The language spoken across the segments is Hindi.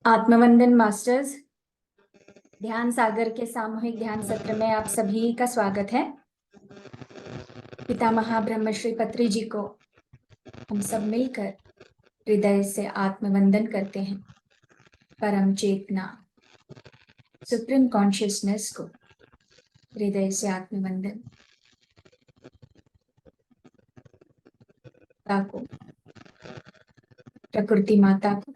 आत्मवंदन मास्टर्स, ध्यान सागर के सामूहिक ध्यान सत्र में आप सभी का स्वागत है। पितामह ब्रह्म श्री पत्री जी को हम सब मिलकर हृदय से आत्मवंदन करते हैं। परम चेतना, सुप्रीम कॉन्शियसनेस को हृदय से आत्मवंदन, को प्रकृति माता को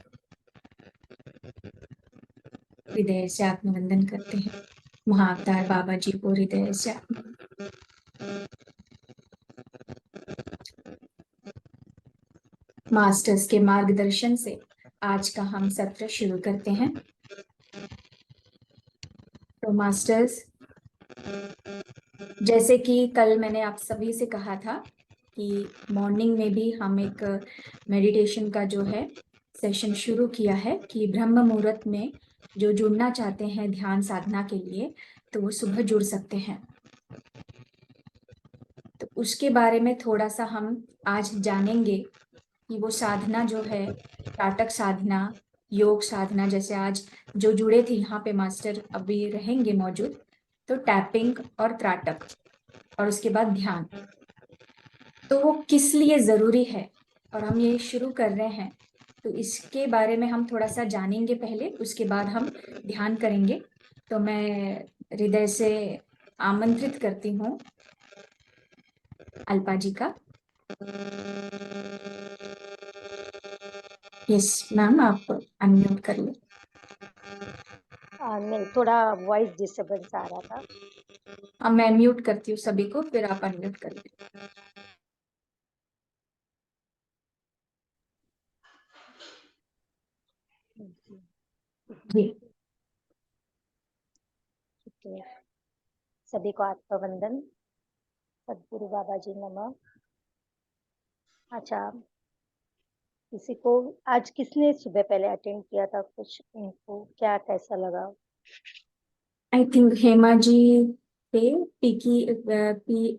हृदय से आत्मवंदन करते हैं। महाअवतार बाबा जी को हृदय से मास्टर्स के मार्गदर्शन से आज का हम सत्र शुरू करते हैं। तो मास्टर्स, जैसे कि कल मैंने आप सभी से कहा था कि मॉर्निंग में भी हम एक मेडिटेशन का जो है सेशन शुरू किया है कि ब्रह्म मुहूर्त में जो जुड़ना चाहते हैं ध्यान साधना के लिए तो वो सुबह जुड़ सकते हैं। तो उसके बारे में थोड़ा सा हम आज जानेंगे कि वो साधना जो है, त्राटक साधना, योग साधना, जैसे आज जो जुड़े थे यहाँ पे मास्टर अभी रहेंगे मौजूद, तो टैपिंग और त्राटक और उसके बाद ध्यान, तो वो किस लिए जरूरी है और हम ये शुरू कर रहे हैं, तो इसके बारे में हम थोड़ा सा जानेंगे पहले, उसके बाद हम ध्यान करेंगे। तो मैं हृदय से आमंत्रित करती हूँ अल्पा जी का। यस मैम, आप अनम्यूट कर लो। नहीं, थोड़ा वॉइस डिस्टरबेंस आ रहा था। अब मैं म्यूट करती हूँ सभी को, फिर आप अनम्यूट कर लो। जी। ठीक है, सभी को आत्मवंदन। सदगुरु बाबा जी नमः। अच्छा, किसी को आज किसने सुबह पहले अटेंड किया था, कुछ इनको क्या कैसा लगा? आई थिंक हेमा जी थे, पी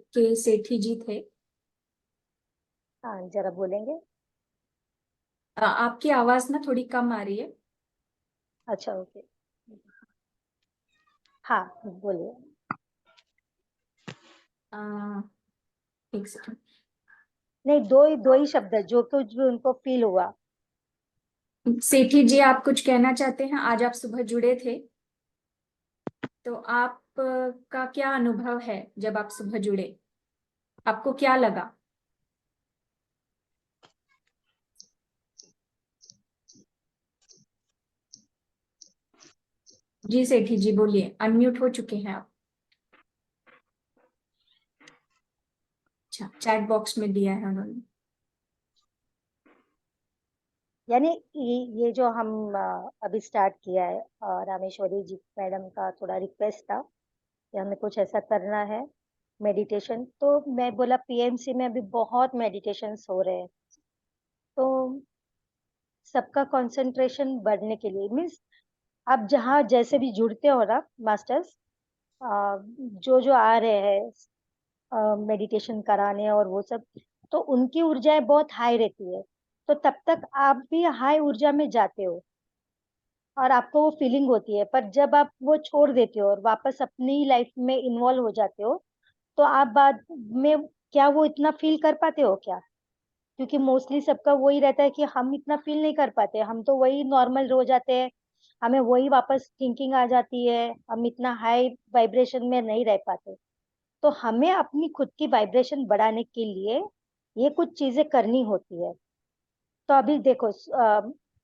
के सेठी जी थे। हाँ, जरा बोलेंगे? आपकी आवाज ना थोड़ी कम आ रही है। अच्छा, ओके। हाँ, बोलिए। एक सेकंड। नहीं, दो ही शब्द है जो कुछ भी उनको फील हुआ। सेठी जी, आप कुछ कहना चाहते हैं? आज आप सुबह जुड़े थे, तो आप का क्या अनुभव है जब आप सुबह जुड़े? आपको क्या लगा? जी सेठी जी बोलिए, अनम्यूट हो चुके हैं आप। अच्छा, चैट बॉक्स में दिया है उन्होंने। यानी ये जो हम अभी स्टार्ट किया है, रामेश्वरी जी मैडम का थोड़ा रिक्वेस्ट था कि हमें कुछ ऐसा करना है मेडिटेशन। तो मैं बोला पीएमसी में अभी बहुत मेडिटेशंस हो रहे हैं, तो सबका कंसंट्रेशन बढ़ने के लिए मीन्स आप जहाँ जैसे भी जुड़ते हो ना मास्टर्स, जो जो आ रहे हैं मेडिटेशन कराने और वो सब, तो उनकी ऊर्जाएं बहुत हाई रहती है। तो तब तक आप भी हाई ऊर्जा में जाते हो और आपको वो फीलिंग होती है, पर जब आप वो छोड़ देते हो और वापस अपनी लाइफ में इन्वॉल्व हो जाते हो, तो आप बाद में क्या वो इतना फील कर पाते हो क्या? क्योंकि मोस्टली सबका वही रहता है कि हम इतना फील नहीं कर पाते, हम तो वही नॉर्मल हो जाते हैं, हमें वही वापस थिंकिंग आ जाती है, हम इतना हाई वाइब्रेशन में नहीं रह पाते। तो हमें अपनी खुद की वाइब्रेशन बढ़ाने के लिए ये कुछ चीजें करनी होती है। तो अभी देखो,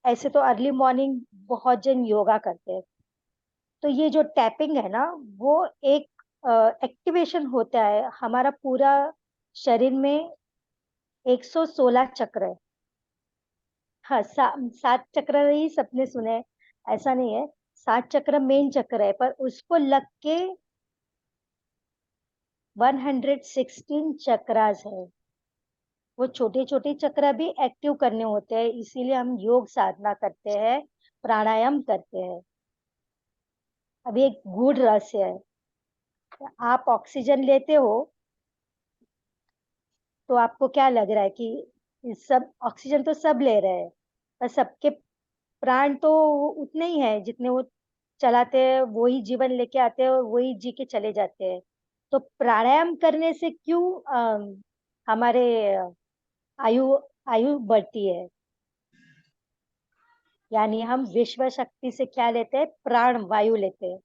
ऐसे तो अर्ली मॉर्निंग बहुत जन योगा करते हैं, तो ये जो टैपिंग है ना, वो एक एक्टिवेशन होता है हमारा पूरा शरीर में। 116 चक्र है। हाँ, 7 चक्र ही सबने सुने हैं, ऐसा नहीं है। 7 चक्र मेन चक्र है, पर उसको लग के 116 चक्रास है। वो छोटे छोटे चक्र भी एक्टिव करने होते हैं, इसीलिए हम योग साधना करते हैं, प्राणायाम करते हैं। अभी एक गूढ़ रहस्य है, आप ऑक्सीजन लेते हो तो आपको क्या लग रहा है कि सब ऑक्सीजन तो सब ले रहे हैं, पर सबके प्राण तो उतने ही है जितने वो चलाते हैं, वही जीवन लेके आते हैं और वही जी के चले जाते हैं। तो प्राणायाम करने से क्यों हमारे आयु आयु बढ़ती है? यानी हम विश्व शक्ति से क्या लेते हैं? प्राण वायु लेते हैं।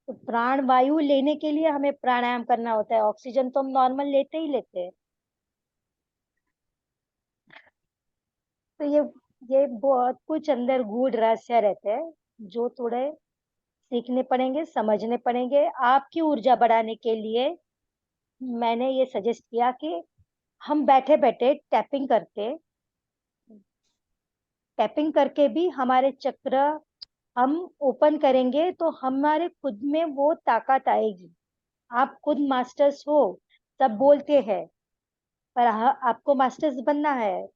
तो प्राण वायु लेने के लिए हमें प्राणायाम करना होता है। ऑक्सीजन तो हम नॉर्मल लेते ही लेते हैं। तो ये बहुत कुछ अंदर गूढ़ रहस्य रहते हैं जो थोड़े सीखने पड़ेंगे, समझने पड़ेंगे। आपकी ऊर्जा बढ़ाने के लिए मैंने ये सजेस्ट किया कि हम बैठे बैठे टैपिंग करके भी हमारे चक्र हम ओपन करेंगे तो हमारे खुद में वो ताकत आएगी। आप खुद मास्टर्स हो, सब बोलते हैं, पर आपको मास्टर्स बनना है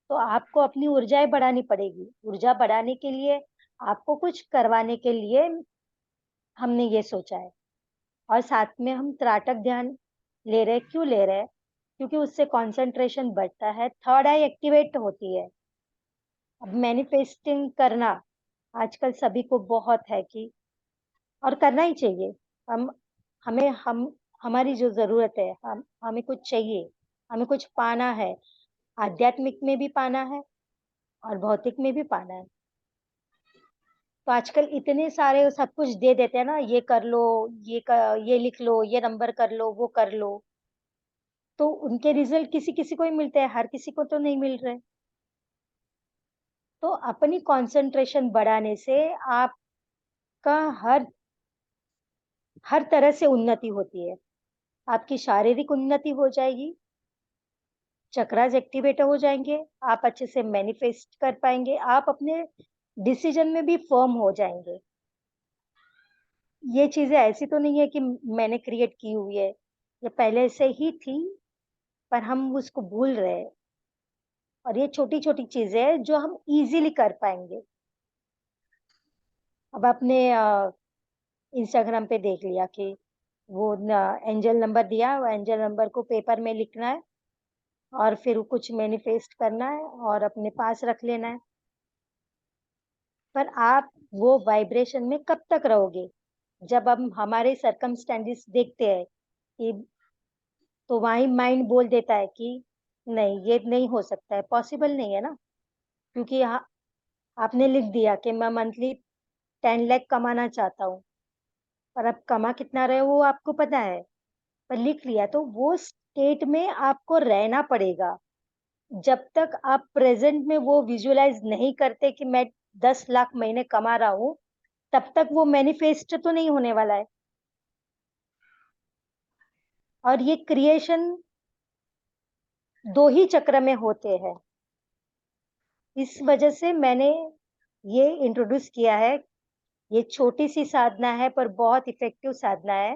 तो आपको अपनी ऊर्जाएं बढ़ानी पड़ेगी। ऊर्जा बढ़ाने के लिए, आपको कुछ करवाने के लिए हमने ये सोचा है। और साथ में हम त्राटक ध्यान ले रहे हैं। क्यों ले रहे हैं? क्योंकि उससे कंसंट्रेशन बढ़ता है, थर्ड आई एक्टिवेट होती है। अब मैनिफेस्टिंग करना आजकल सभी को बहुत है कि, और करना ही चाहिए। हम हमें हम हमारी जो जरूरत है, हमें कुछ चाहिए, हमें कुछ पाना है। आध्यात्मिक में भी पाना है और भौतिक में भी पाना है। तो आजकल इतने सारे सब कुछ दे देते हैं ना, ये कर लो, ये लिख लो, ये नंबर कर लो, वो कर लो। तो उनके रिजल्ट किसी किसी को ही मिलते हैं, हर किसी को तो नहीं मिल रहे। तो अपनी कंसंट्रेशन बढ़ाने से आपका हर तरह से उन्नति होती है। आपकी शारीरिक उन्नति हो जाएगी, चक्रास एक्टिवेट हो जाएंगे, आप अच्छे से मैनिफेस्ट कर पाएंगे, आप अपने डिसीजन में भी फर्म हो जाएंगे। ये चीजें ऐसी तो नहीं है कि मैंने क्रिएट की हुई है, ये पहले से ही थी, पर हम उसको भूल रहे हैं। और ये छोटी छोटी चीजें हैं जो हम इजीली कर पाएंगे। अब आपने इंस्टाग्राम पे देख लिया कि वो एंजल नंबर दिया, वो एंजल नंबर को पेपर में लिखना है और फिर कुछ मैनिफेस्ट करना है और अपने पास रख लेना है। पर आप वो वाइब्रेशन में कब तक रहोगे? जब हम हमारे सरकमस्टेंसेस देखते हैं कि, तो वहीं माइंड बोल देता है कि नहीं, ये नहीं हो सकता है, पॉसिबल नहीं है ना। क्योंकि आपने लिख दिया कि मैं मंथली 10 लाख कमाना चाहता हूँ, पर अब कमा कितना रहे वो आपको पता है, पर लिख लिया। तो वो स्टेट में आपको रहना पड़ेगा। जब तक आप प्रेजेंट में वो विजुअलाइज नहीं करते कि मैं 10 लाख महीने कमा रहा हूँ, तब तक वो मैनिफेस्ट तो नहीं होने वाला है। और ये क्रिएशन दो ही चक्र में होते हैं। इस वजह से मैंने ये इंट्रोड्यूस किया है। ये छोटी सी साधना है पर बहुत इफेक्टिव साधना है।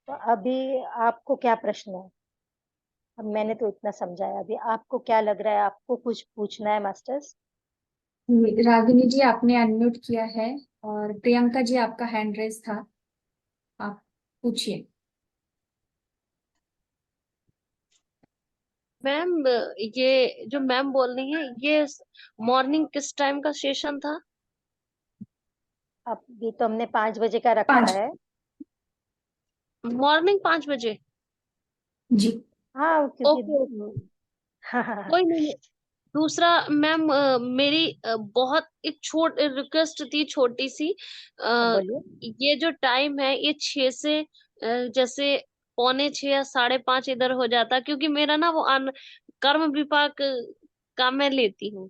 तो अभी आपको क्या प्रश्न है? अब मैंने तो इतना समझाया, अभी आपको क्या लग रहा है? आपको कुछ पूछना है मास्टर्स? रागिनी जी, आपने अनम्यूट किया है। और प्रियंका जी, आपका हैंड रेस था, आप पूछिए। मैम, ये जो मैम बोल रही है, ये मॉर्निंग किस टाइम का सेशन था? अभी तो हमने 5 बजे का रखा 5। है। मॉर्निंग 5 बजे? जी। हाँ, क्योंकि ओके। हाँ। कोई नहीं। दूसरा मैम, मेरी बहुत एक रिक्वेस्ट थी, छोटी सी। अ, बोलिए। ये जो टाइम है, ये 6 से जैसे 4:45 या 5:30 इधर हो जाता, क्योंकि मेरा ना वो कर्म विपाक का मैं लेती हूँ।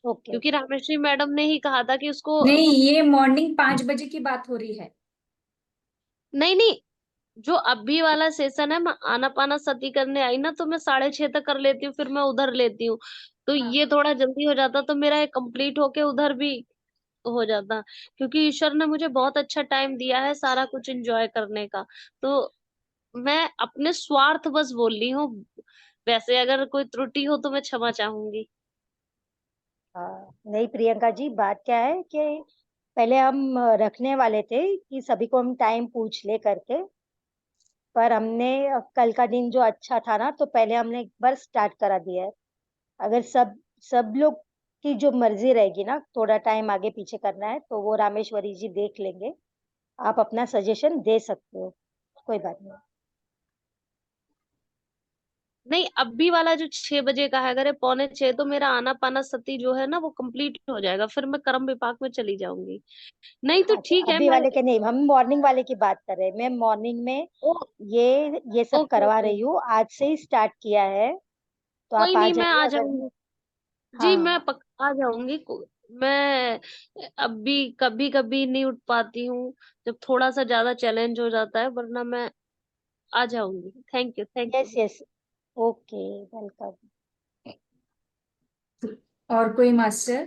ओके क्योंकि ओके। रामेश्वरी मैडम ने ही कहा था कि उसको नहीं, ये मॉर्निंग 5 बजे की बात हो रही है। नहीं नहीं, जो अभी वाला सेशन है, मैं आनापाना सती करने आई ना, तो मैं 6:30 तक कर लेती हूँ, फिर मैं उधर लेती हूँ। तो हाँ ये थोड़ा जल्दी हो जाता तो मेरा ये कंप्लीट होके उधर भी हो जाता। क्योंकि ईश्वर ने मुझे बहुत अच्छा टाइम दिया है सारा कुछ एंजॉय करने का। तो मैं अपने स्वार्थ बस बोल रही हूँ। वैसे अगर कोई त्रुटि हो तो मैं क्षमा चाहूंगी। हाँ। नहीं प्रियंका जी, बात क्या है कि पहले हम रखने वाले थे कि सभी को हम टाइम पूछ ले करके, पर हमने कल का दिन जो अच्छा था ना, तो पहले हमने एक बार स्टार्ट करा दिया है। अगर सब सब लोग की जो मर्जी रहेगी ना, थोड़ा टाइम आगे पीछे करना है तो वो रामेश्वरी जी देख लेंगे। आप अपना सजेशन दे सकते हो, कोई बात नहीं। नहीं, अभी वाला जो 6 बजे का है, अगर ये 6:45 तो मेरा आना पाना सती जो है ना वो कंप्लीट हो जाएगा, फिर मैं कर्म विपाक में चली जाऊंगी। नहीं तो अच्छा, ठीक है, अभी मैं वाले के नहीं, हम मॉर्निंग वाले की बात कर रहे हैं। मैं मॉर्निंग में ओ, ये सब ओके करवा ओके, रही हूँ, आज से ही स्टार्ट किया है, तो कोई आप आ नहीं, मैं जाइए आ अगर। जाऊंगी। जी, मैं हाँ, आ जाऊंगी। मैं अभी कभी कभी नहीं उठ पाती हूँ, जब थोड़ा सा ज्यादा चैलेंज हो जाता है, वरना मैं आ जाऊंगी। Thank you, thank yes you. Yes, okay, welcome. और कोई मास्टर,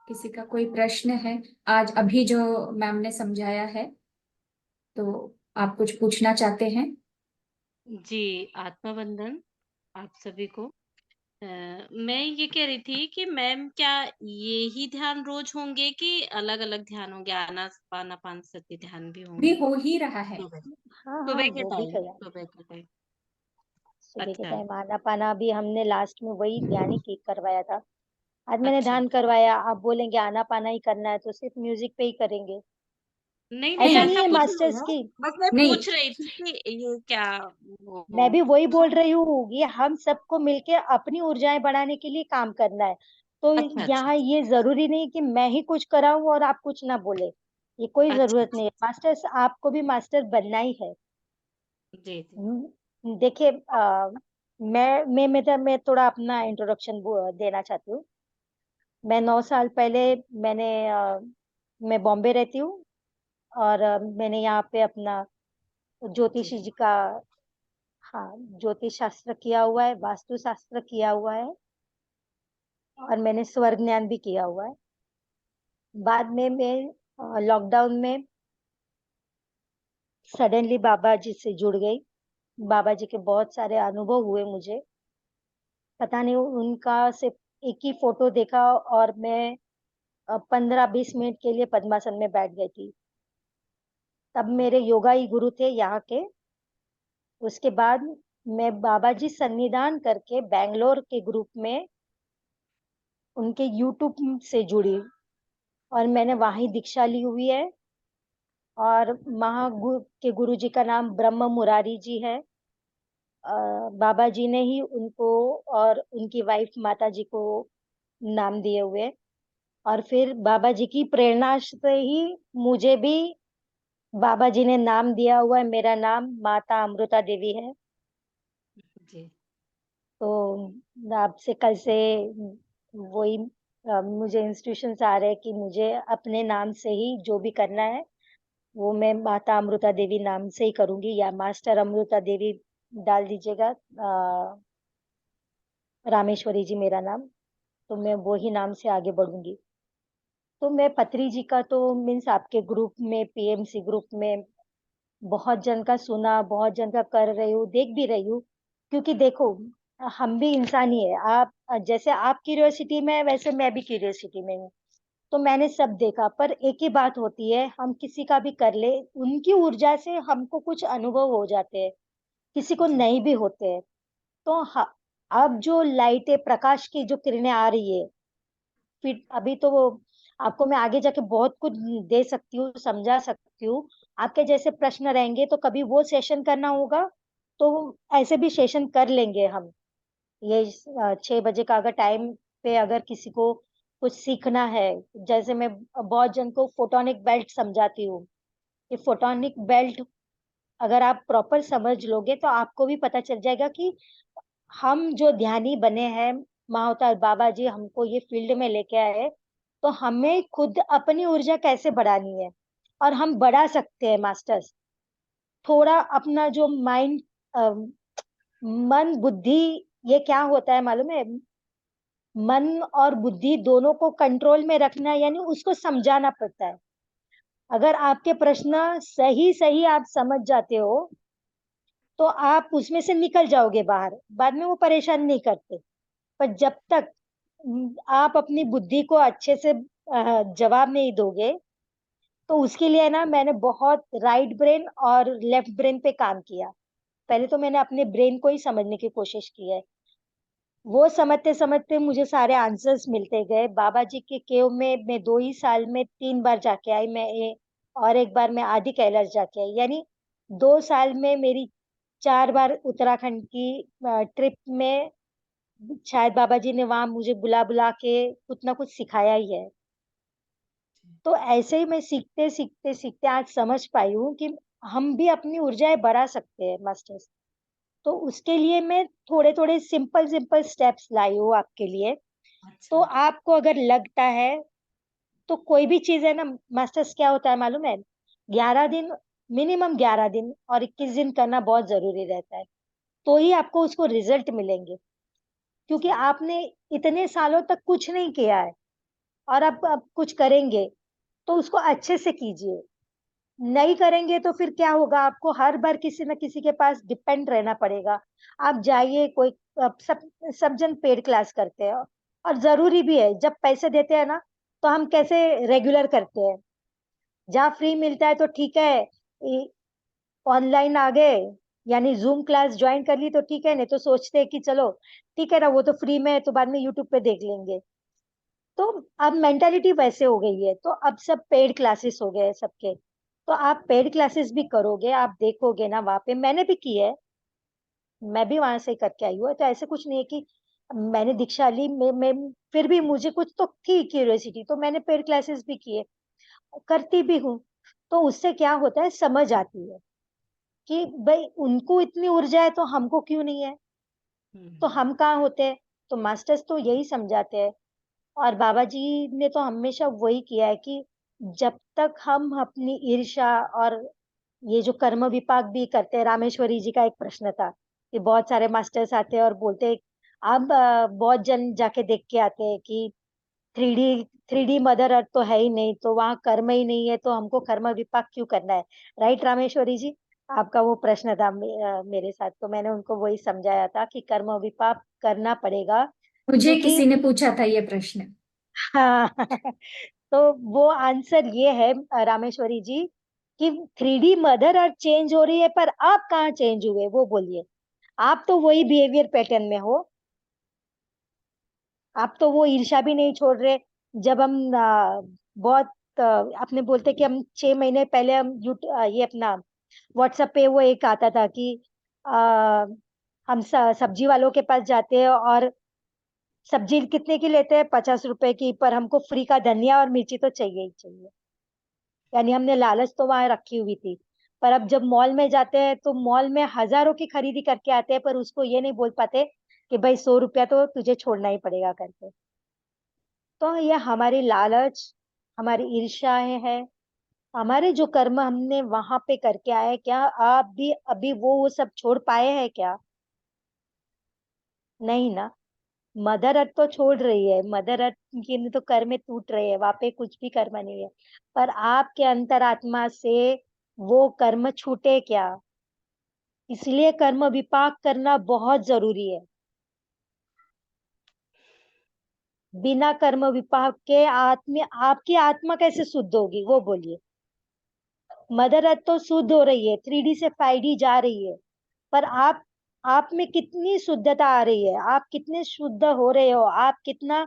किसी का कोई प्रश्न है आज अभी जो मैम ने समझाया है, तो आप कुछ पूछना चाहते हैं? जी, आत्मबंधन आप सभी को। मैं ये कह रही थी कि मैम क्या ये ही ध्यान रोज होंगे कि अलग-अलग ध्यान होंगे? आनापानसति ध्यान भी भी होंगे? हो ही रहा है। सुबह हाँ हाँ, सुबह के वो भी टाइम करा। सुबह के टाइम। सुबह के अच्छा, टाइम आना पाना भी हमने लास्ट में वही ध्यान ही करवाया था। आज मैंने अच्छा। ध्यान करवाया, आप बोलेंगे आना पाना ही करना है तो सिर्फ म्यूजिक पे ही करेंगे। नहीं, नहीं ऐसा नहीं नहीं ऐसा है कुछ नहीं मास्टर्स है। की। बस मैं नहीं, पूछ रही थी कि ये क्या मैं भी वो वही बोल रही हूँ, ये हम सबको मिलके अपनी ऊर्जाएं बढ़ाने के लिए काम करना है। तो अच्छा, अच्छा, यहाँ ये जरूरी नहीं कि मैं ही कुछ कराऊं और आप कुछ ना बोले, ये कोई अच्छा, जरूरत अच्छा। नहीं है। मास्टर्स आपको भी मास्टर बनना ही है। जी, जी। देखिए, मैं थोड़ा अपना इंट्रोडक्शन देना चाहती हूँ। मैं 9 साल पहले, मैंने मैं बॉम्बे रहती हूँ, और मैंने यहाँ पे अपना जी, ज्योतिषी जी का, हाँ, ज्योतिष शास्त्र किया हुआ है, वास्तु शास्त्र किया हुआ है, और मैंने स्वर्ग ज्ञान भी किया हुआ है। बाद में मैं लॉकडाउन में सडनली बाबा जी से जुड़ गई। बाबा जी के बहुत सारे अनुभव हुए मुझे, पता नहीं उनका सिर्फ एक ही फोटो देखा और मैं 15-20 मिनट के लिए पद्मासन में बैठ गई थी। तब मेरे योगा ही गुरु थे यहाँ के। उसके बाद मैं बाबा जी सन्निधान करके बैंगलोर के ग्रुप में उनके यूट्यूब से जुड़ी, और मैंने वहीं दीक्षा ली हुई है। और महागुरु के गुरु जी का नाम ब्रह्म मुरारी जी है। बाबा जी ने ही उनको और उनकी वाइफ माता जी को नाम दिए हुए। और फिर बाबा जी की प्रेरणा से ही मुझे भी बाबा जी ने नाम दिया हुआ है। मेरा नाम माता अमृता देवी है। जी। तो आपसे कल से वही मुझे इंस्ट्रक्शंस आ रहे हैं कि मुझे अपने नाम से ही जो भी करना है वो मैं माता अमृता देवी नाम से ही करूंगी, या मास्टर अमृता देवी डाल दीजिएगा, रामेश्वरी जी मेरा नाम, तो मैं वो ही नाम से आगे बढ़ूंगी। तो मैं पत्री जी का तो मीन्स आपके ग्रुप में, पीएमसी ग्रुप में बहुत जन का सुना, बहुत जन का कर रही हूँ, देख भी रही हूँ। क्योंकि देखो, हम भी इंसान ही है। आप जैसे आप क्यूरियोसिटी में है, वैसे मैं भी क्यूरियोसिटी में हूँ। तो मैंने सब देखा, पर एक ही बात होती है, हम किसी का भी कर ले, उनकी ऊर्जा से हमको कुछ अनुभव हो जाते हैं, किसी को जी, नहीं भी होते हैं। तो अब जो लाइटें, प्रकाश की जो किरणें आ रही है, फिर अभी तो वो आपको मैं आगे जाके बहुत कुछ दे सकती हूँ, समझा सकती हूँ। आपके जैसे प्रश्न रहेंगे तो कभी वो सेशन करना होगा, तो ऐसे भी सेशन कर लेंगे हम। ये 6 बजे का अगर टाइम पे अगर किसी को कुछ सीखना है, जैसे मैं बहुत जन को फोटोनिक बेल्ट समझाती हूँ। ये फोटोनिक बेल्ट अगर आप प्रॉपर समझ लोगे तो आपको भी पता चल जाएगा कि हम जो ध्यानी बने हैं, महाअवतार बाबा जी हमको ये फील्ड में लेके आए, तो हमें खुद अपनी ऊर्जा कैसे बढ़ानी है, और हम बढ़ा सकते हैं मास्टर्स। थोड़ा अपना जो माइंड, मन बुद्धि, ये क्या होता है मालूम है? मन और बुद्धि दोनों को कंट्रोल में रखना, यानी उसको समझाना पड़ता है। अगर आपके प्रश्न सही सही आप समझ जाते हो तो आप उसमें से निकल जाओगे बाहर, बाद में वो परेशान नहीं करते। पर जब तक आप अपनी बुद्धि को अच्छे से जवाब नहीं दोगे, तो उसके लिए ना मैंने बहुत राइट ब्रेन और लेफ्ट ब्रेन पे काम किया। पहले तो मैंने अपने ब्रेन को ही समझने की कोशिश की है। वो समझते समझते मुझे सारे आंसर्स मिलते गए। बाबा जी के केव में मैं 2 ही साल में 3 बार जाके आई। और एक बार मैं आदि कैलाश जाके आई, यानी 2 साल में मेरी 4 बार उत्तराखंड की ट्रिप में शायद बाबा जी ने वहां मुझे बुला बुला के कुछ ना कुछ सिखाया ही है। तो ऐसे ही मैं सीखते सीखते सीखते आज समझ पाई हूँ कि हम भी अपनी ऊर्जाएं बढ़ा सकते हैं मास्टर्स। तो उसके लिए मैं थोड़े थोड़े सिंपल सिंपल स्टेप्स लाई हूँ आपके लिए। तो अच्छा। आपको अगर लगता है तो कोई भी चीज है ना, मास्टर्स क्या होता है मालूम है, 11 दिन, मिनिमम 11 दिन और 21 दिन करना बहुत जरूरी रहता है, तो ही आपको उसको रिजल्ट मिलेंगे। क्योंकि जी। आपने इतने सालों तक कुछ नहीं किया है और अब कुछ करेंगे तो उसको अच्छे से कीजिए। नहीं करेंगे तो फिर क्या होगा, आपको हर बार किसी न किसी के पास डिपेंड रहना पड़ेगा। आप जाइए, कोई सब जन पेड क्लास करते हैं और जरूरी भी है। जब पैसे देते हैं ना तो हम कैसे रेगुलर करते हैं। जहाँ फ्री मिलता है तो ठीक है, ऑनलाइन आ गए यानी जूम क्लास ज्वाइन कर ली तो ठीक है, नहीं तो सोचते हैं कि चलो ठीक है ना, वो तो फ्री में है तो बाद में यूट्यूब पे देख लेंगे। तो अब मेंटालिटी वैसे हो गई है, तो अब सब पेड क्लासेस हो गए हैं सबके। तो आप पेड क्लासेस भी करोगे, आप देखोगे ना, वहां पे मैंने भी की है, मैं भी वहां से करके आई हूँ। तो ऐसे कुछ नहीं है कि मैंने दीक्षा ली, मैं फिर भी मुझे कुछ तो थी क्यूरियोसिटी, तो मैंने पेड क्लासेस भी किए, करती भी हूँ। तो उससे क्या होता है, समझ आती है कि भाई उनको इतनी ऊर्जा है तो हमको क्यों नहीं है, तो हम्म। हम कहाँ होते हैं। तो मास्टर्स तो यही समझाते हैं। और बाबा जी ने तो हमेशा वही किया है कि जब तक हम अपनी ईर्ष्या और ये जो कर्म विपाक भी करते हैं, रामेश्वरी जी का एक प्रश्न था कि बहुत सारे मास्टर्स आते हैं और बोलते हैं, अब बहुत जन जाके देख के आते हैं कि 3D मदर अर्थ तो है ही नहीं, तो वहाँ कर्म ही नहीं है, तो हमको कर्म विपाक क्यों करना है। राइट रामेश्वरी जी, आपका वो प्रश्न था मेरे साथ, तो मैंने उनको वही समझाया था कि कर्म विपाक करना पड़ेगा। मुझे क्योंकि किसी ने पूछा था ये प्रश्न। हाँ तो वो आंसर ये है रामेश्वरी जी कि 3D मदर अर्थ चेंज हो रही है, पर आप कहाँ चेंज हुए वो बोलिए। आप तो वही बिहेवियर पैटर्न में हो। आप तो वो ईर्ष्या भी नहीं छोड़ रहे। जब हम बहुत अपने बोलते कि हम 6 महीने पहले हम ये अपना व्हाट्सएप पे वो एक आता था कि आ, हम सब्जी वालों के पास जाते हैं और सब्जी कितने की लेते हैं, 50 रुपए की, पर हमको फ्री का धनिया और मिर्ची तो चाहिए ही चाहिए। यानी हमने लालच तो वहां रखी हुई थी। पर अब जब मॉल में जाते हैं तो मॉल में हजारों की खरीदी करके आते हैं, पर उसको ये नहीं बोल पाते कि भाई 100 रुपया तो तुझे छोड़ना ही पड़ेगा करके। तो ये हमारी लालच, हमारी ईर्ष्याएं है, हमारे जो कर्म हमने वहां पे करके आए, क्या आप भी अभी वो सब छोड़ पाए हैं क्या? नहीं ना। मदर अर्थ तो छोड़ रही है, मदर अर्थ की तो कर्म टूट रहे हैं, वहां पे कुछ भी कर्म नहीं है। पर आपके अंतरात्मा से वो कर्म छूटे क्या? इसलिए कर्म विपाक करना बहुत जरूरी है। बिना कर्म विपाक के आपकी आत्मा कैसे शुद्ध होगी वो बोलिए। मदर अर्थ तो शुद्ध हो रही है, 3D से 5D जा रही है, पर आप में कितनी शुद्धता आ रही है, आप कितने शुद्ध हो रहे हो, आप कितना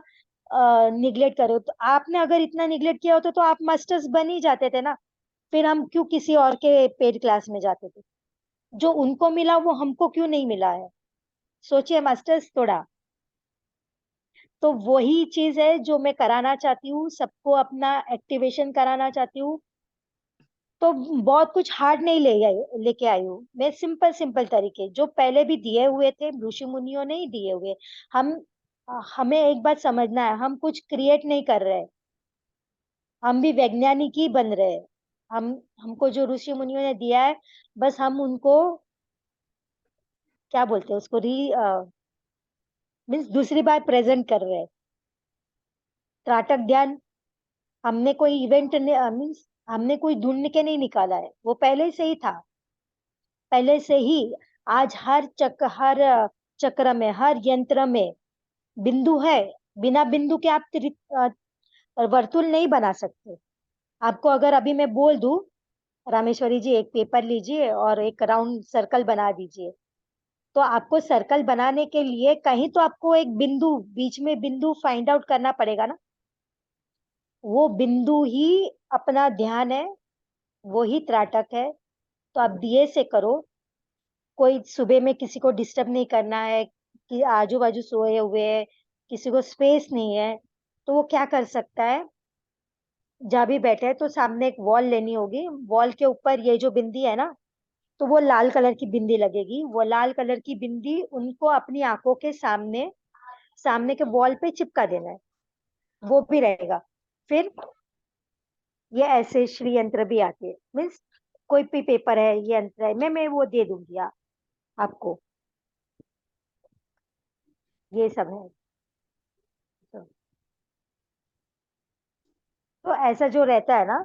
निग्लेक्ट कर रहे हो। तो आपने अगर इतना निग्लेक्ट किया होता तो आप मास्टर्स बन ही जाते थे ना। फिर हम क्यों किसी और के पेड क्लास में जाते थे? जो उनको मिला वो हमको क्यों नहीं मिला है? सोचिए मास्टर्स थोड़ा। तो वही चीज है जो मैं कराना चाहती हूँ, सबको अपना एक्टिवेशन कराना चाहती हूँ। तो बहुत कुछ हार्ड नहीं लेके आई हूँ मैं, सिंपल सिंपल तरीके जो पहले भी दिए हुए थे, ऋषि मुनियों ने ही दिए हुए। हम हमें एक बात समझना है, हम कुछ क्रिएट नहीं कर रहे, हम भी वैज्ञानिक ही बन रहे हैं। हम हमको जो ऋषि मुनियों ने दिया है, बस हम उनको क्या बोलते हैं उसको मीन्स दूसरी बार प्रेजेंट कर रहे हैं। त्राटक ध्यान हमने कोई इवेंट मीन्स हमने कोई ढूंढ के नहीं निकाला है, वो पहले से ही था, पहले से ही। आज हर चक्र में, हर यंत्र में बिंदु है। बिना बिंदु के आप वर्तुल नहीं बना सकते। आपको अगर अभी मैं बोल दूं, रामेश्वरी जी एक पेपर लीजिए और एक राउंड सर्कल बना दीजिए, तो आपको सर्कल बनाने के लिए कहीं तो आपको एक बिंदु, बीच में बिंदु फाइंड आउट करना पड़ेगा ना। वो बिंदु ही अपना ध्यान है, वो ही त्राटक है। तो आप दिए से करो। कोई सुबह में किसी को डिस्टर्ब नहीं करना है कि आजू बाजू सोए हुए है, किसी को स्पेस नहीं है, तो वो क्या कर सकता है, जहाँ भी बैठे है तो सामने एक वॉल लेनी होगी, वॉल के ऊपर ये जो बिंदी है ना, तो वो लाल कलर की बिंदी लगेगी। वो लाल कलर की बिंदी उनको अपनी आंखों के सामने, सामने के वॉल पे चिपका देना है, वो भी रहेगा। फिर ये ऐसे श्री यंत्र भी आते हैं, मीन्स कोई भी पेपर है, ये यंत्र है, मैं वो दे दूंगी आपको, ये सब है। तो ऐसा जो रहता है ना,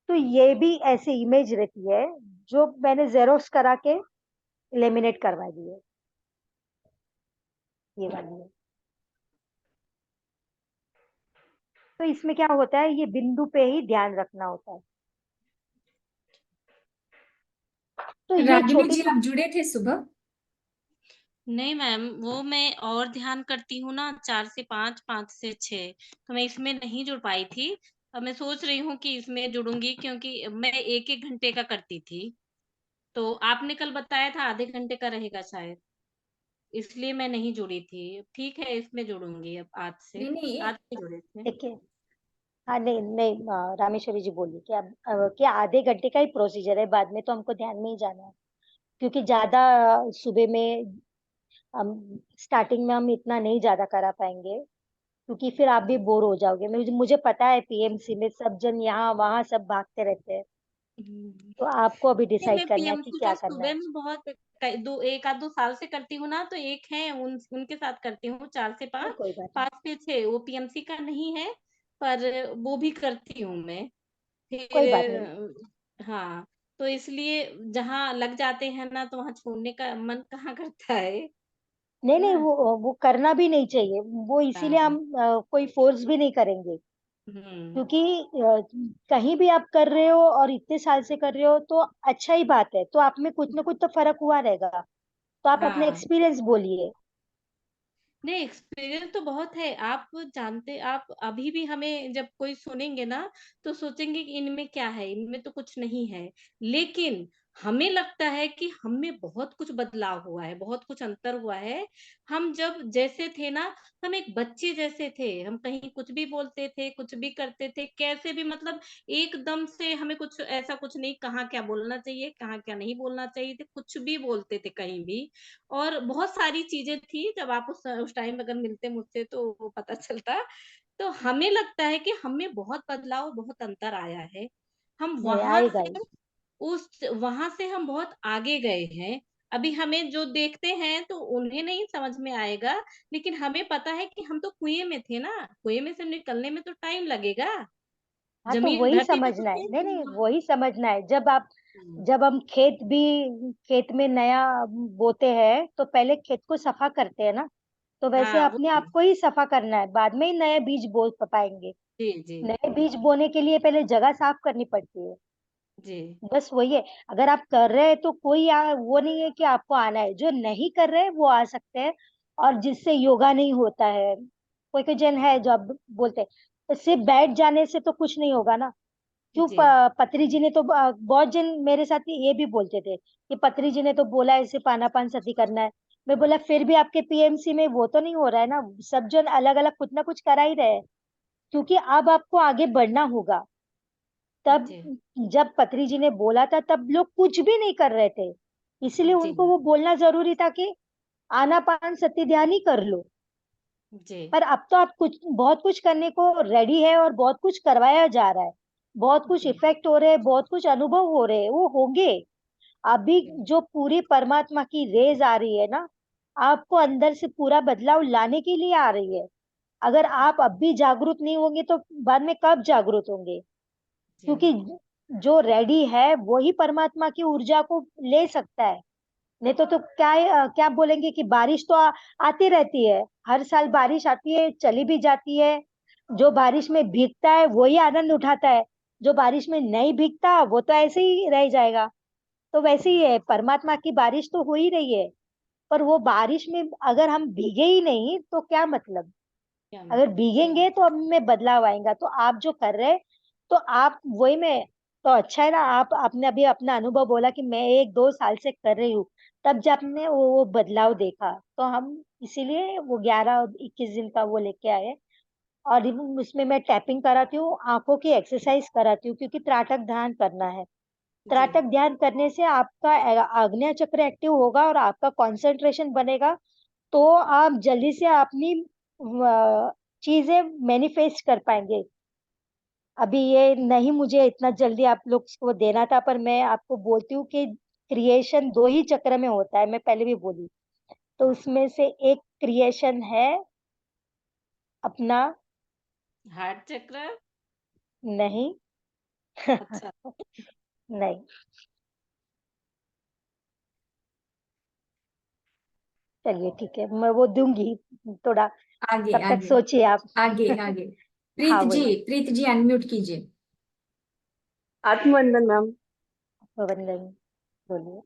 तो ये भी ऐसे इमेज रहती है जो मैंने जेरोक्स करा के लेमिनेट करवा दी है, ये वाली है। तो इसमें क्या होता है, ये बिंदु पे ही ध्यान रखना होता है। तो ये रागिनी छोटी जी, आप जुड़े थे सुबह? नहीं मैम, वो मैं और ध्यान करती हूँ ना, 4 से 5, 5 से 6, तो मैं इसमें नहीं जुड़ पाई थी। अब मैं सोच रही हूँ कि इसमें जुड़ूंगी, क्योंकि मैं 1-1 घंटे का करती थी। तो आपने कल बताया था आधे घंटे का रहेगा शायद, इसलिए मैं नहीं जुड़ी थी। ठीक है, इसमें जुड़ूंगी अब आज से। नहीं नहीं, आज से जुड़े थे। देखिए, हाँ नहीं नहीं, रामेश्वरी जी बोलिए कि आधे घंटे का ही प्रोसीजर है, बाद में तो हमको ध्यान में ही जाना है। क्योंकि ज्यादा सुबह में हम स्टार्टिंग में हम इतना नहीं ज्यादा करा पाएंगे, क्योंकि फिर आप भी बोर हो जाओगे। मुझे पता है पीएमसी में सब जन यहाँ वहां सब भागते रहते हैं, हम्म। तो आपको अभी नहीं, डिसाइड मैं करना है कि पीएमसी क्या का करना सुबह है। में बहुत दो 1 आध 2 साल से करती हूँ ना, तो एक है उनके साथ करती हूँ 4 से नहीं 5, कोई बात नहीं, 5 से 6। वो पीएमसी का नहीं है, पर वो भी करती हूँ मैं। फिर कोई बात नहीं। हाँ, तो इसलिए जहाँ लग जाते हैं ना, तो वहाँ छोड़ने का मन कहाँ करता है नहीं नहीं, ना? वो करना भी नहीं चाहिए, वो इसीलिए हाँ। हम कोई फोर्स भी नहीं करेंगे। हम्म। क्योंकि कहीं भी आप कर रहे हो और इतने साल से कर रहे हो तो अच्छा ही बात है, तो आप में कुछ ना कुछ तो फर्क हुआ रहेगा। तो आप अपने हाँ, एक्सपीरियंस बोलिए। नहीं एक्सपीरियंस तो बहुत है। आप जानते, आप अभी भी हमें जब कोई सुनेंगे ना, तो सोचेंगे कि इनमें क्या है, इनमें तो कुछ नहीं है। लेकिन हमें लगता है कि हम में बहुत कुछ बदलाव हुआ है, बहुत कुछ अंतर हुआ है। हम जब जैसे थे ना, हम एक बच्चे जैसे थे, हम कहीं कुछ भी बोलते थे, कुछ भी करते थे, कैसे भी, मतलब एकदम से हमें कुछ ऐसा कुछ नहीं, कहाँ क्या बोलना चाहिए, कहाँ क्या नहीं बोलना चाहिए थे, कुछ भी बोलते थे कहीं भी। और बहुत सारी चीज़ें थी, जब आप उस टाइम अगर मिलते मुझसे तो वो पता चलता। तो हमें लगता है कि हम में बहुत बदलाव, बहुत अंतर आया है। हम नहीं आएगा ही। वहाँ से हम बहुत आगे गए हैं। अभी हमें जो देखते हैं तो उन्हें नहीं समझ में आएगा, लेकिन हमें पता है कि हम तो कुएँ में थे ना, कुएँ में से निकलने में तो टाइम लगेगा। हाँ तो ज़मीन वही धरती पे तो समझना है, नहीं चेंज नहीं होगा। वही समझना है। हुँ। जब हम खेत में नया बोते हैं तो पहले खेत को सफा करते हैं ना, तो वैसे हाँ, अपने वही। आप को ही सफा करना है, बाद में ही नए बीज बो पाएंगे। जी, जी, नए बीज बोने के लिए पहले जगह साफ करनी पड़ती है। जी। बस वही है। अगर आप कर रहे हैं तो वो नहीं है कि आपको आना है, जो नहीं कर रहे वो आ सकते हैं। और जिससे योगा नहीं होता है, कोई कोई जन है जो आप बोलते हैं तो सिर्फ बैठ जाने से तो कुछ नहीं होगा ना। क्यों जी। पत्री जी ने तो बहुत जन मेरे साथ ये भी बोलते थे कि पत्री जी ने तो बोला है सिर्फ आनापान सती करना है। मैं बोला फिर भी आपके पीएमसी में वो तो नहीं हो रहा है ना, सब जन अलग अलग कुछ ना कुछ करा ही रहे हैं। क्योंकि अब आपको आगे बढ़ना होगा। तब जी, जब पत्री जी ने बोला था तब लोग कुछ भी नहीं कर रहे थे, इसलिए जी, उनको वो बोलना जरूरी था कि आनापान सती ध्यान ही कर लो। जी, पर अब तो आप कुछ बहुत कुछ करने को रेडी है और बहुत कुछ करवाया जा रहा है, बहुत कुछ जी, इफेक्ट हो रहे हैं, बहुत कुछ अनुभव हो रहे हैं, वो होंगे। अभी जी, जो पूरी परमात्मा की रेज आ रही है ना, आपको अंदर से पूरा बदलाव लाने के लिए आ रही है। अगर आप अब भी जागरूक नहीं होंगे तो बाद में कब जागरूक होंगे? जी, क्योंकि जो रेडी है वही परमात्मा की ऊर्जा को ले सकता है। नहीं तो क्या बोलेंगे कि बारिश तो आती रहती है, हर साल बारिश आती है, चली भी जाती है। जो बारिश में भीगता है वही आनंद उठाता है, जो बारिश में नहीं भीगता वो तो ऐसे ही रह जाएगा। तो वैसे ही है, परमात्मा की बारिश तो हो ही रही है, पर वो बारिश में अगर हम भीगे ही नहीं तो क्या मतलब। क्या अगर मतलब? भीगेंगे तो हम में बदलाव आएगा। तो आप जो कर रहे, तो आप वही में, तो अच्छा है ना। आप आपने अभी अपना अनुभव बोला कि मैं 1-2 साल से कर रही हूँ, तब जब हमने वो बदलाव देखा, तो हम इसीलिए वो 11-21 दिन का वो लेके आए। और उसमें मैं टैपिंग कराती हूँ, आंखों की एक्सरसाइज कराती हूँ, क्योंकि त्राटक ध्यान करना है। जी। त्राटक ध्यान करने से आपका आग्नेय चक्र एक्टिव होगा और आपका कंसंट्रेशन बनेगा। तो आप जल्दी से अपनी चीजें मैनिफेस्ट कर पाएंगे। अभी ये नहीं मुझे इतना जल्दी आप लोग को देना था, पर मैं आपको बोलती हूँ कि क्रिएशन 2 ही चक्र में होता है, मैं पहले भी बोली। तो उसमें से एक क्रिएशन है अपना। हार्ट चक्र। नहीं। अच्छा। नहीं। चलिए ठीक है, मैं वो दूंगी। थोड़ा आगे तब तक आगे सोचिए आप। आगे आगे। हाँ वही। प्रीत जी अनम्यूट कीजिए। आत्मवंदन मैम। वंदन, बोलिए।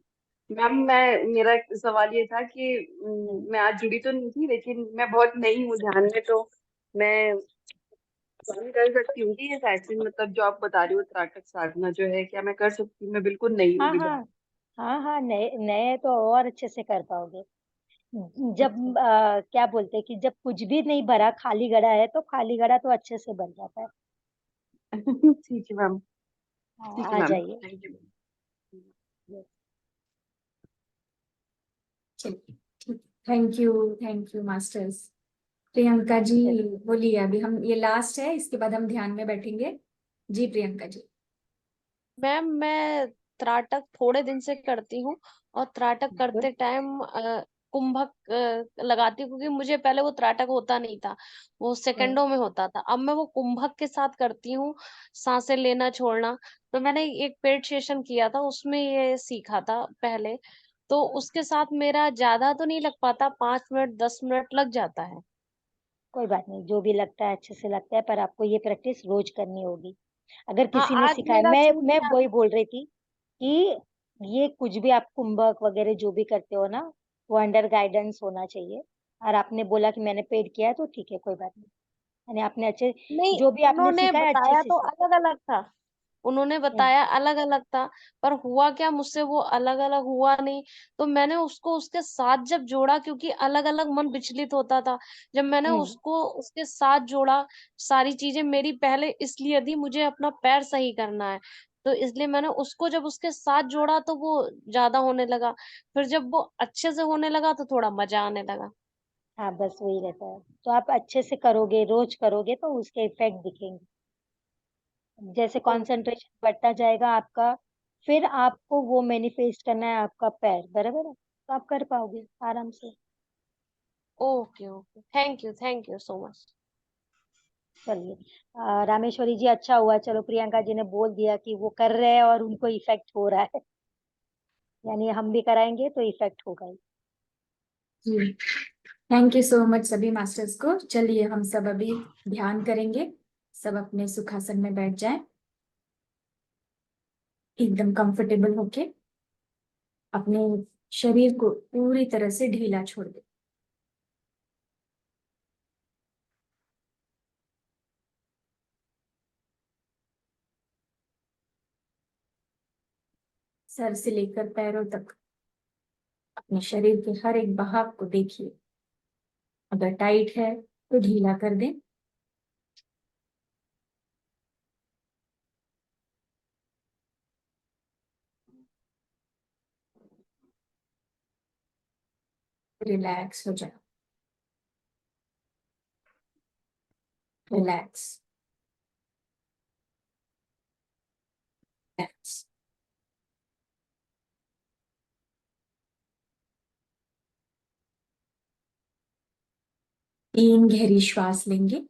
मैम मैं मेरा एक सवाल ये था कि हम्म, मैं आज जुड़ी तो नहीं थी, लेकिन मैं बहुत नई हूँ ध्यान में, तो मैं ज्वाइन कर सकती हूँ कि ये सेशन, मतलब जो आप बता रही हो त्राटक साधना जो है, क्या मैं कर सकती हूँ? मैं बिल्कुल नई हूँ हाँ अभी हाँ। ध्यान। हाँ हाँ, नए नए तो और अच्छे से कर पाओगे। अच्छा। जब क्या बोलते हैं कि जब कुछ भी नहीं भरा, खाली घड़ा है, तो खाली घड़ा तो अच्छे से बन जाता है। ठीक है मैम। हाँ, ठीक है आ मैम, जाइए। Thank you. चलिए ठीक। Thank you masters. Priyanka ji बोलिए। अभी हम ये लास्ट है, इसके बाद हम ध्यान में बैठेंगे। जी प्रियंका जी। मैम मैं त्राटक थोड़े दिन से करती हूँ, और त्राटक गुड। करते टाइम कुंभक लगाती हूँ, क्योंकि मुझे पहले वो त्राटक होता नहीं था, वो सेकंडों में होता था। अब मैं वो कुंभक के साथ करती हूँ, सांसें लेना छोड़ना। तो मैंने एक पेड सेशन किया था, उसमें ये सीखा था पहले। तो उसके साथ मेरा ज्यादा तो नहीं लग पाता, 5 मिनट 10 मिनट लग जाता है। कोई बात नहीं, जो भी लगता है अच्छे से लगता है, पर आपको ये प्रैक्टिस रोज करनी होगी। अगर हाँ, किसी ने आज सिखाया, मेरा मैं छूट गया। वही बोल रही थी कि ये कुछ भी आप कुंभक वगैरह जो भी करते हो ना, वो अंडर गाइडेंस होना चाहिए। और आपने बोला कि मैंने पेड किया है, तो ठीक है, कोई बात नहीं। यानी आपने अच्छे, नहीं, जो भी आपने उन्होंने सीखा है अच्छे बताया से तो सीखा। अलग अलग था। उन्होंने हम्म बताया अलग अलग था, पर हुआ क्या, मुझसे वो अलग अलग हुआ नहीं। तो मैंने उसको उसके साथ जब जोड़ा, क्योंकि अलग अलग मन विचलित होता था, जब मैंने हम्म उसको उसके साथ जोड़ा, सारी चीजें मेरी पहले इसलिए थी, मुझे अपना पैर सही करना है, तो इसलिए मैंने उसको जब उसके साथ जोड़ा तो वो ज्यादा होने लगा। फिर जब वो अच्छे से होने लगा तो थोड़ा मजा आने लगा। हाँ, बस वही रहता है। तो आप अच्छे से करोगे, रोज करोगे, तो उसके इफेक्ट दिखेंगे। जैसे ओके। कंसंट्रेशन बढ़ता जाएगा आपका, फिर आपको वो मैनिफेस्ट करना है आपका पैर, बराबर है, तो आप कर पाओगे आराम से। Okay okay, thank you so much. चलिए। रामेश्वरी जी, अच्छा हुआ, चलो प्रियंका जी ने बोल दिया कि वो कर रहे हैं और उनको इफेक्ट हो रहा है। यानी हम भी कराएंगे तो इफेक्ट होगा ही। जी थैंक यू सो मच सभी मास्टर्स को। चलिए हम सब अभी ध्यान करेंगे। सब अपने सुखासन में बैठ जाएं, एकदम कंफर्टेबल होके। अपने शरीर को पूरी तरह से ढीला छोड़ दें। सर से लेकर पैरों तक अपने शरीर के हर एक बहाव को देखिए। अगर टाइट है तो ढीला कर दें। रिलैक्स हो जाए। रिलैक्स। रिलैक्स। 3 गहरी श्वास लेंगे।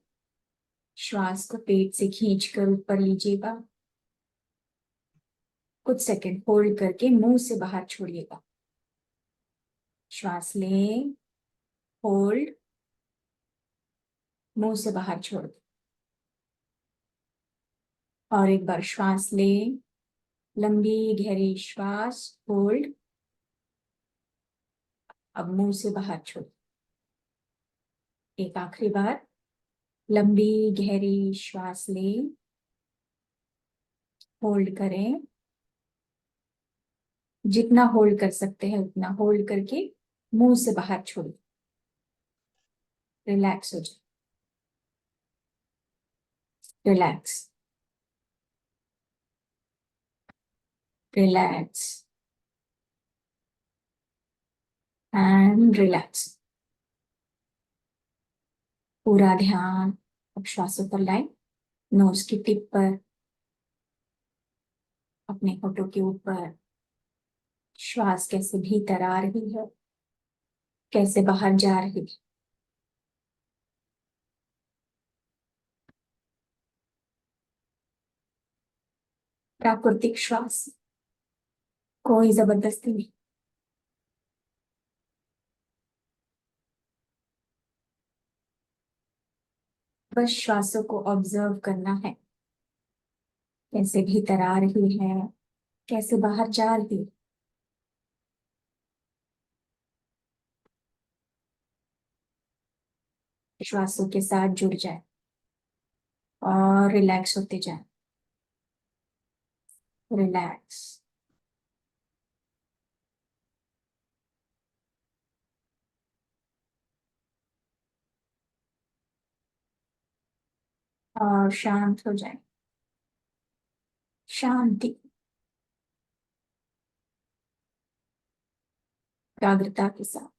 श्वास को पेट से खींचकर ऊपर लीजिएगा। कुछ सेकंड होल्ड करके मुंह से बाहर छोड़िएगा। श्वास लें, होल्ड, मुंह से बाहर छोड़ दें। और एक बार श्वास लें, लंबी गहरी श्वास, होल्ड। अब मुंह से बाहर छोड़। एक आखिरी बार, लंबी गहरी श्वास लें, होल्ड करें, जितना होल्ड कर सकते हैं उतना होल्ड करके मुंह से बाहर छोड़िए। रिलैक्स हो जाए, रिलैक्स, रिलैक्स एंड रिलैक्स। पूरा ध्यान अब श्वासों पर लाए, नोज की टिप पर, अपने होठों के ऊपर। श्वास कैसे भीतर आ रही है, कैसे बाहर जा रही है। प्राकृतिक श्वास, कोई जबरदस्ती नहीं। बस श्वासों को ऑब्जर्व करना है, कैसे भीतर आ रही है, कैसे बाहर जा रही है। श्वासों के साथ जुड़ जाए और रिलैक्स होते जाए। रिलैक्स, और शांत हो जाए। शांति, एकाग्रता के साथ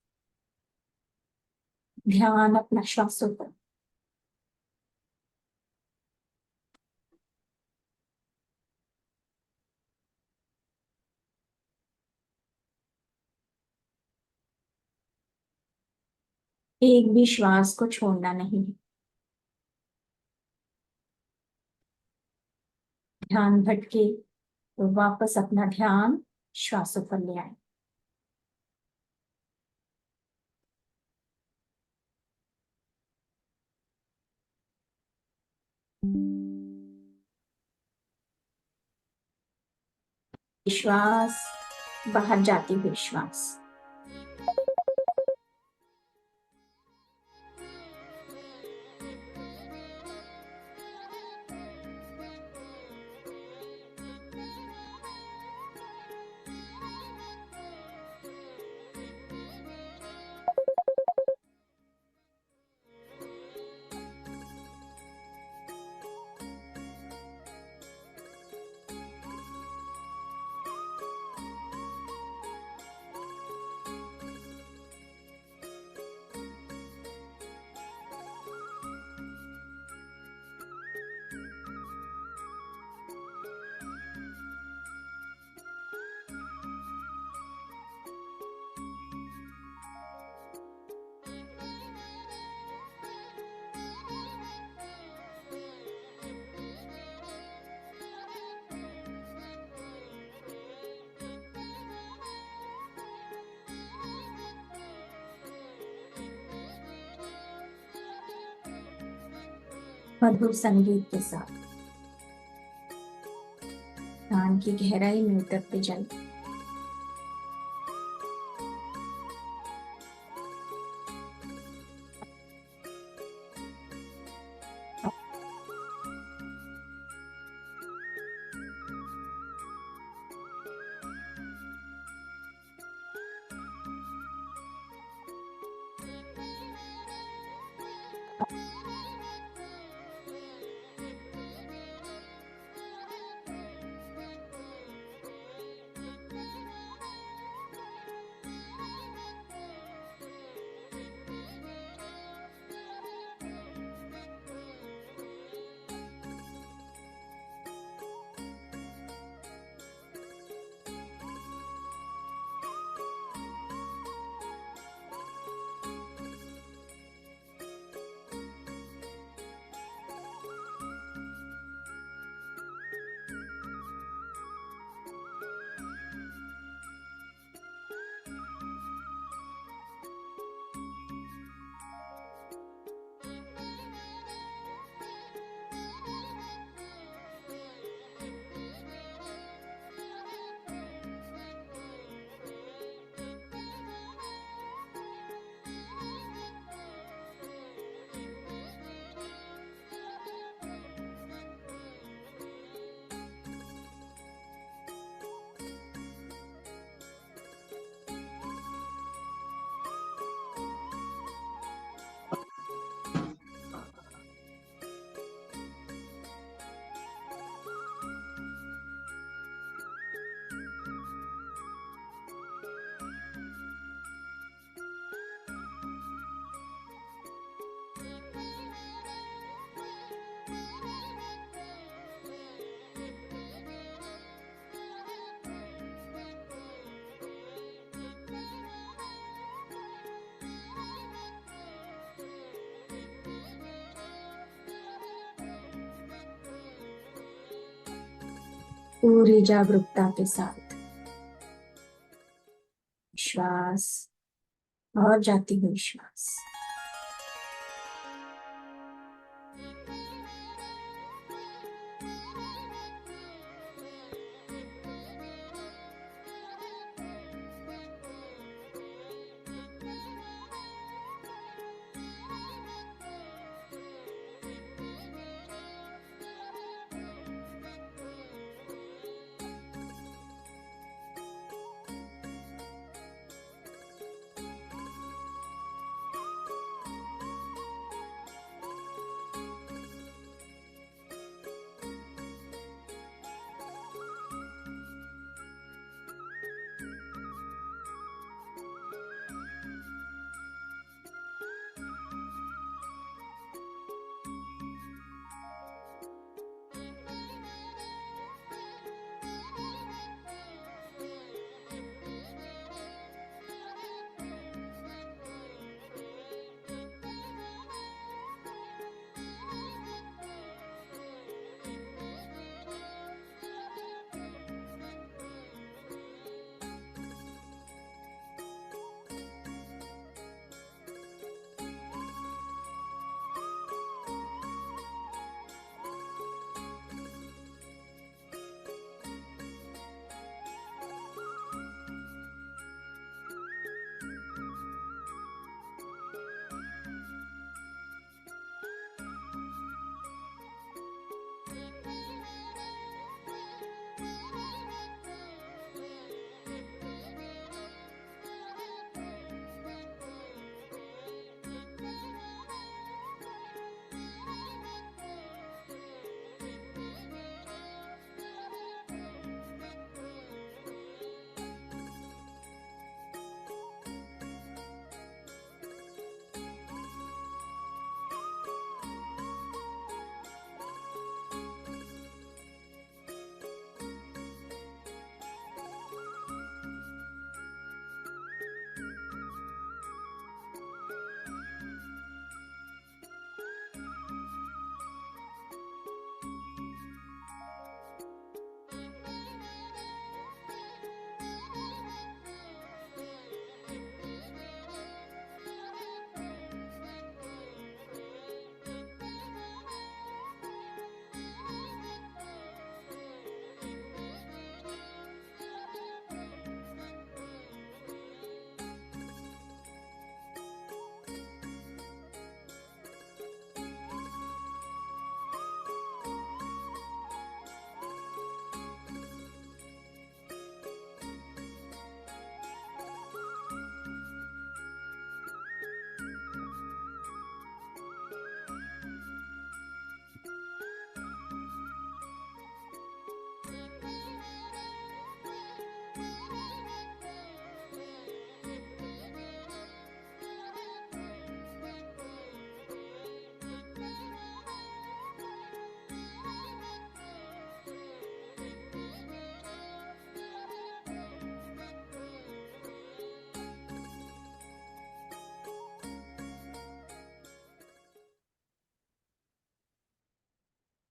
ध्यान अपना श्वासों पर। एक भी श्वास को छोड़ना नहीं है। ध्यान भटके तो वापस अपना ध्यान श्वासों पर ले आए। श्वास, बाहर जाती हुई श्वास। मधुर संगीत के साथ ध्यान की गहराई में उतरते जाइए। पूरी जागरूकता के साथ श्वास और जाती हुई श्वास।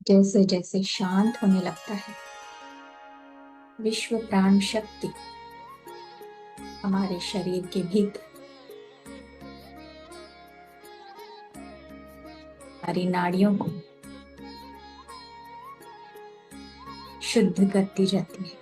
जैसे जैसे शांत होने लगता है, विश्व प्राण शक्ति हमारे शरीर के भीतर हमारी नाड़ियों को शुद्ध करती जाती है।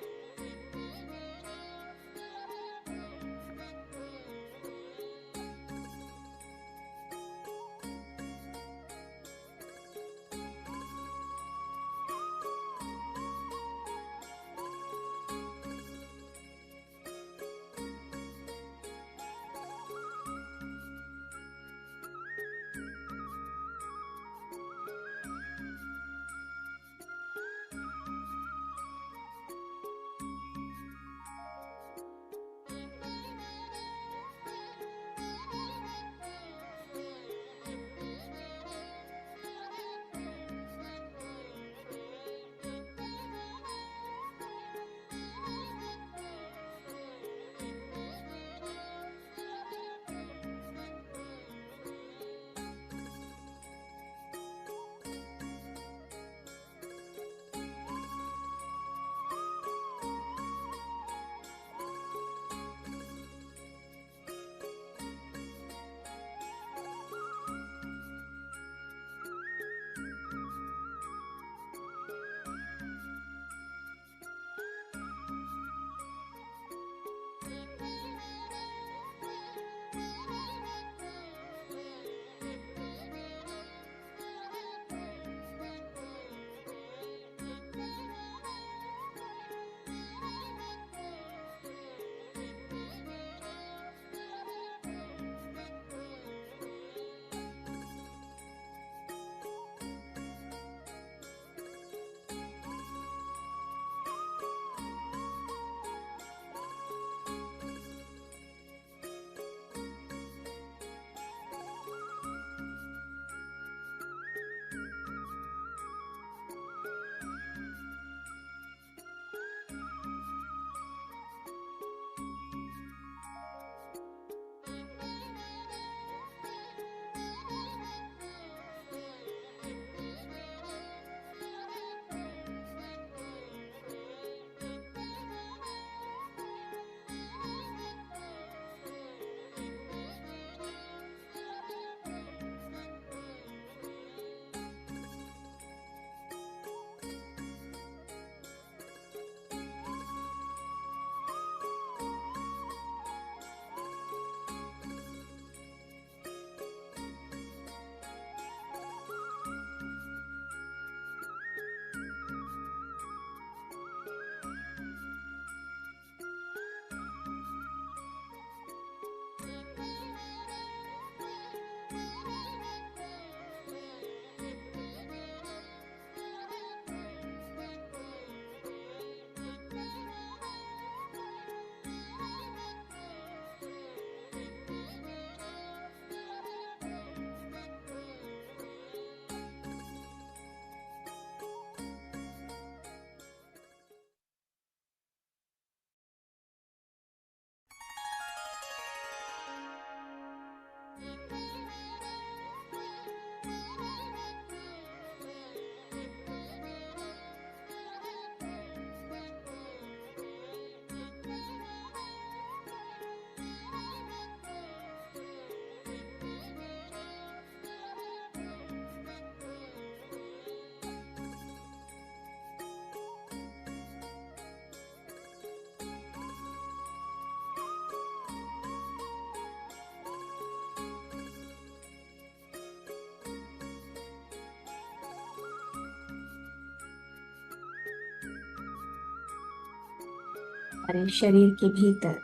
हमारे शरीर के भीतर,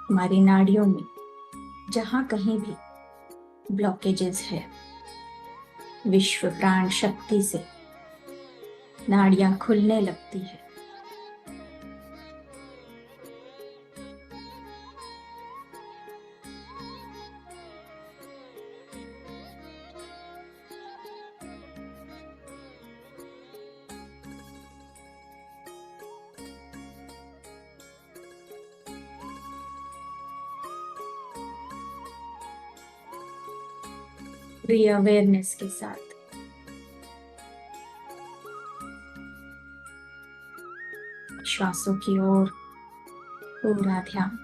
हमारी नाड़ियों में जहां कहीं भी ब्लॉकेजेस है, विश्व प्राण शक्ति से नाड़ियां खुलने लगती है। पूरी अवेयरनेस के साथ श्वासों की ओर पूरा ध्यान।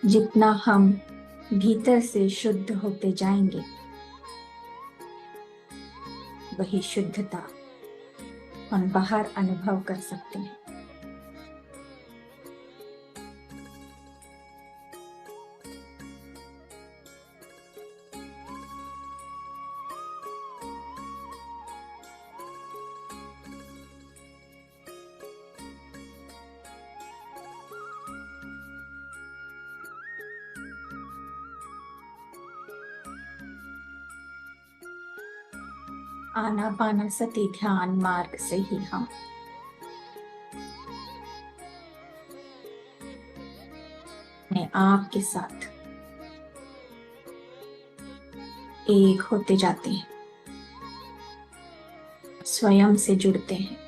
जितना हम भीतर से शुद्ध होते जाएंगे, वही शुद्धता हम बाहर अनुभव कर सकते हैं। आनापानसति ध्यान मार्ग से ही हम अपने आप के साथ एक होते जाते हैं, स्वयं से जुड़ते हैं।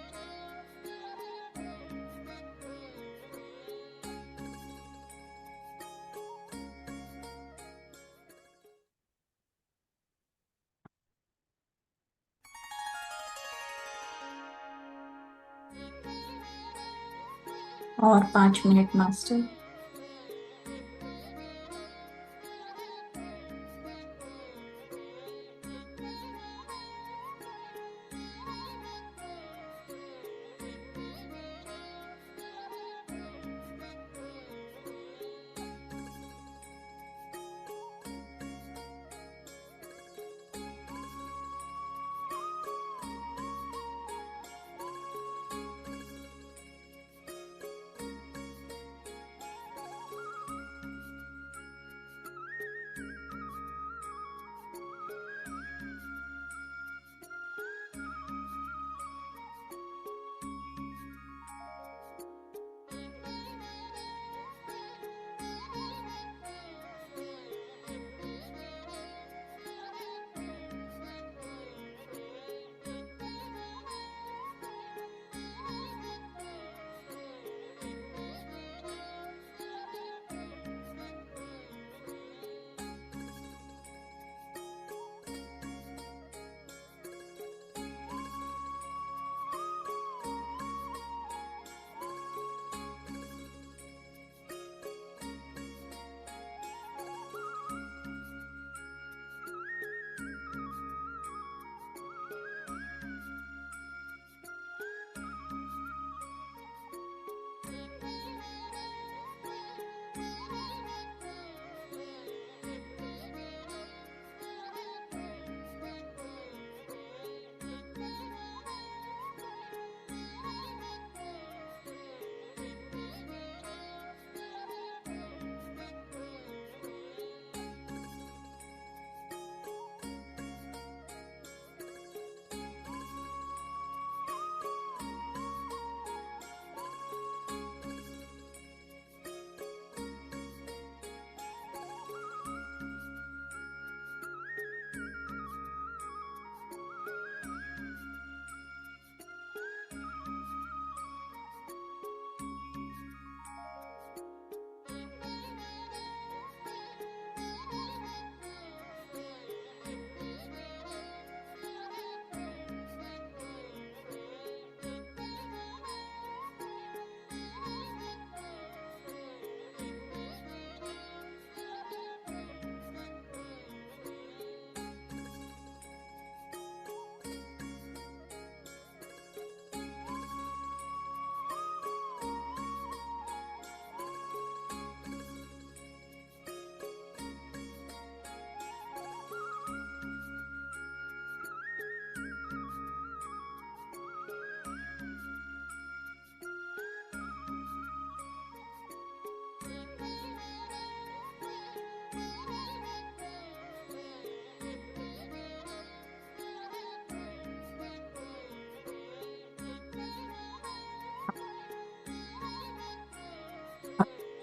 और 5 मिनट मास्टर।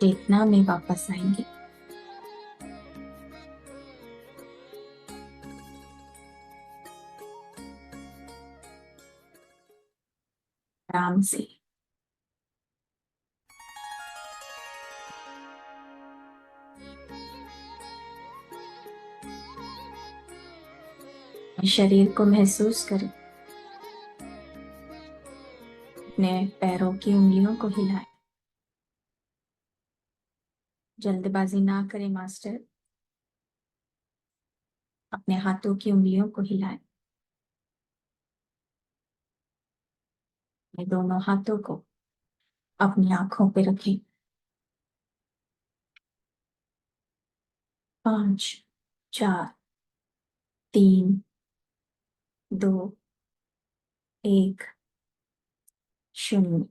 चेतना में वापस आएंगे। आराम से। शरीर को महसूस करें, अपने पैरों की उंगलियों को हिलाएं। जल्दबाजी ना करें मास्टर, अपने हाथों की उंगलियों को हिलाएं। अपने दोनों हाथों को अपनी आंखों पे रखें। 5 4 3 2 1 0।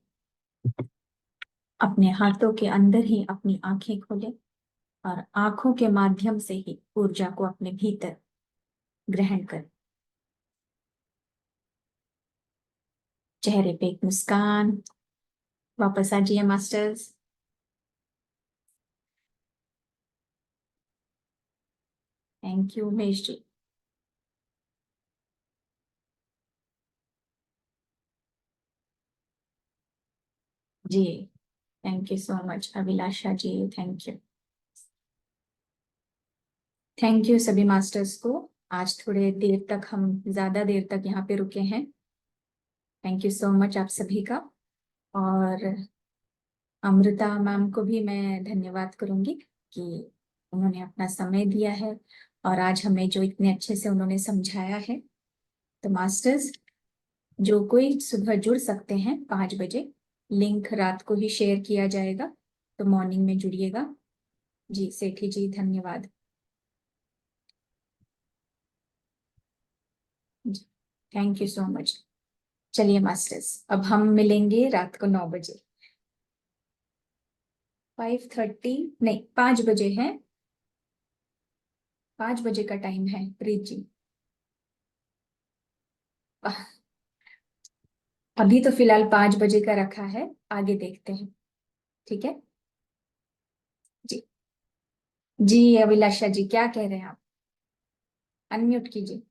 अपने हाथों के अंदर ही अपनी आंखें खोलें और आंखों के माध्यम से ही ऊर्जा को अपने भीतर ग्रहण करें। चेहरे पे एक मुस्कान। वापस आ जाइए masters. Thank you Umesh ji. जी thank you so much Abhilasha ji, thank you. Thank you सभी मास्टर्स को। आज थोड़े देर तक, हम ज्यादा देर तक यहाँ पे रुके हैं। थैंक यू सो मच आप सभी का। और अमृता मैम को भी मैं धन्यवाद करूंगी कि उन्होंने अपना समय दिया है और आज हमें जो इतने अच्छे से उन्होंने समझाया है। तो मास्टर्स, जो कोई सुबह जुड़ सकते हैं 5 बजे, लिंक रात को ही शेयर किया जाएगा, तो मॉर्निंग में जुड़िएगा। जी सेठी जी धन्यवाद। Thank you so much. चलिए मास्टर्स, अब हम मिलेंगे रात को 9 बजे। 5:30 नहीं, 5 बजे है। 5 बजे का टाइम है प्रीत जी। अभी तो फिलहाल 5 बजे का रखा है, आगे देखते हैं। ठीक है जी। जी अभिलाषा जी क्या कह रहे हैं आप? अनम्यूट कीजिए।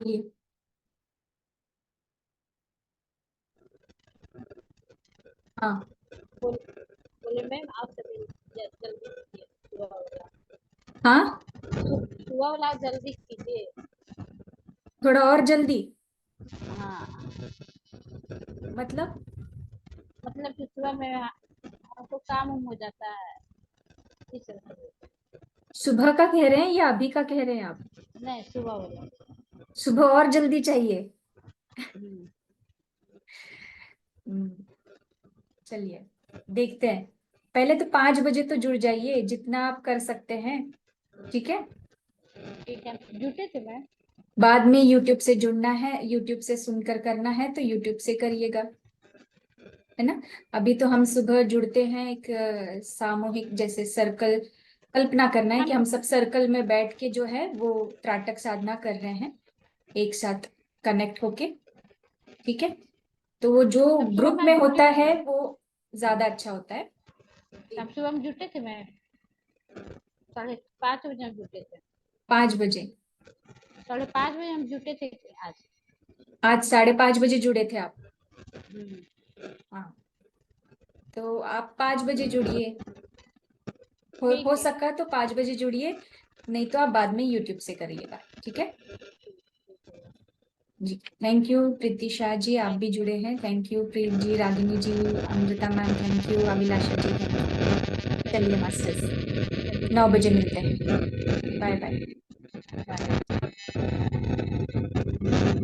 ये हाँ बोले मैम आप सभी जल्दी कीजिए, सुबह वाला हाँ, सुबह वाला जल्दी कीजिए। थोड़ा और जल्दी। हाँ मतलब कि सुबह में आपको काम हो जाता है इस वजह से। सुबह का कह रहे हैं या अभी का कह रहे हैं आप? नहीं सुबह वाला। सुबह और जल्दी चाहिए। चलिए देखते हैं। पहले तो 5 बजे तो जुड़ जाइए, जितना आप कर सकते हैं। ठीक है, ठीक है जुटे थे मैम। बाद में यूट्यूब से जुड़ना है, यूट्यूब से सुनकर करना है तो यूट्यूब से करिएगा, है ना। अभी तो हम सुबह जुड़ते हैं एक सामूहिक जैसे सर्कल, कल्पना करना है कि हम सब सर्कल में बैठ के जो है वो त्राटक साधना कर रहे हैं एक साथ कनेक्ट होके। ठीक है, तो वो जो ग्रुप में होता है वो ज्यादा अच्छा होता है। हम सुबह में जुटे थे मैम, 5:30 बजे हम जुटे थे। 5 बजे? 5:30 बजे हम जुटे थे आज। आज 5:30 बजे जुड़े थे आप? हाँ, तो आप 5 बजे जुड़िए। हो सका तो 5 बजे जुड़िए, नहीं तो आप बाद में यूट्यूब से करिएगा। ठीक है जी। थैंक यू प्रीति शाह जी, आप भी जुड़े हैं। Thank you Preet ji, Ragini ji, Amrita ma'am thank you, Abhilasha ji thank you. चलिए मास्टर्स 9 बजे मिलते हैं। Bye bye.